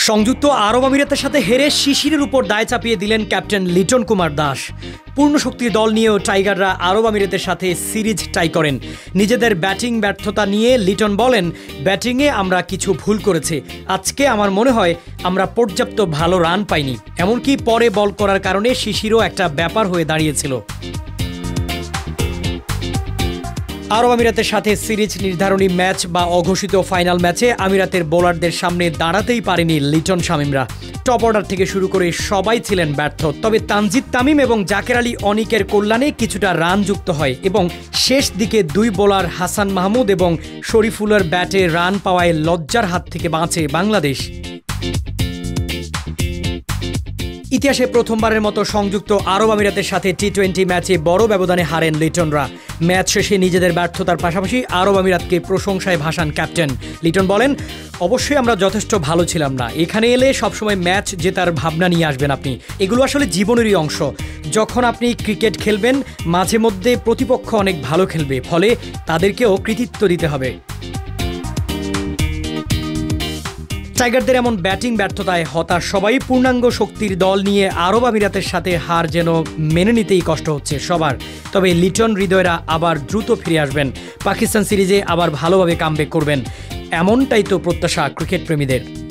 সংযুক্ত আরব আমিরাতের সাথে হেরে শিশিরের উপর দায় চাপিয়ে দিলেন ক্যাপ্টেন লিটন কুমার দাস। পূর্ণ শক্তির দল নিয়েও টাইগাররা আরব আমিরাতের সাথে সিরিজ টাই করেন। নিজেদের ব্যাটিং ব্যর্থতা নিয়ে লিটন বলেন, ব্যাটিংয়ে আমরা কিছু ভুল করেছি। আজকে আমার মনে হয় আমরা পর্যাপ্ত ভালো রান পাইনি, এমনকি পরে বল করার কারণে শিশিরও একটা ব্যাপার হয়ে দাঁড়িয়েছিল। আরব আমিরাতের সাথে সিরিজ নির্ধারণী ম্যাচ বা অঘোষিত ফাইনাল ম্যাচে আমিরাতের বোলারদের সামনে দাঁড়াতেই পারেনি লিটন শামীমরা। টপ অর্ডার থেকে শুরু করে সবাই ছিলেন ব্যর্থ। তবে তানজিদ তামিম এবং জাকের আলী অনিকের কল্যাণে কিছুটা রান যুক্ত হয় এবং শেষ দিকে দুই বোলার হাসান মাহমুদ এবং শরীফুলের ব্যাটে রান পাওয়ায় লজ্জার হাত থেকে বাঁচে বাংলাদেশ। ইতিহাসে প্রথমবারের মতো সংযুক্ত আরব আমিরাতের সাথে টি-20 ম্যাচে বড় ব্যবধানে হারেন লিটনরা। ম্যাচ শেষে নিজেদের ব্যর্থতার পাশাপাশি আরব আমিরাতকে প্রশংসায় ভাসান ক্যাপ্টেন। লিটন বলেন, অবশ্যই আমরা যথেষ্ট ভালো ছিলাম না। এখানে এলে সবসময় ম্যাচ জেতার ভাবনা নিয়ে আসবেন আপনি। এগুলো আসলে জীবনেরই অংশ। যখন আপনি ক্রিকেট খেলবেন, মাঝে মধ্যে প্রতিপক্ষ অনেক ভালো খেলবে, ফলে তাদেরকেও কৃতিত্ব দিতে হবে। টাইগারদের এমন ব্যাটিং ব্যর্থতায় হতাশ সবাই। পূর্ণাঙ্গ শক্তির দল নিয়ে আরব আমিরাতের সাথে হার যেন মেনে নিতেই কষ্ট হচ্ছে সবার। তবে লিটন হৃদয়রা আবার দ্রুত ফিরে আসবেন, পাকিস্তান সিরিজে আবার ভালোভাবে কামব্যাক করবেন, এমনটাই তো প্রত্যাশা ক্রিকেট প্রেমীদের।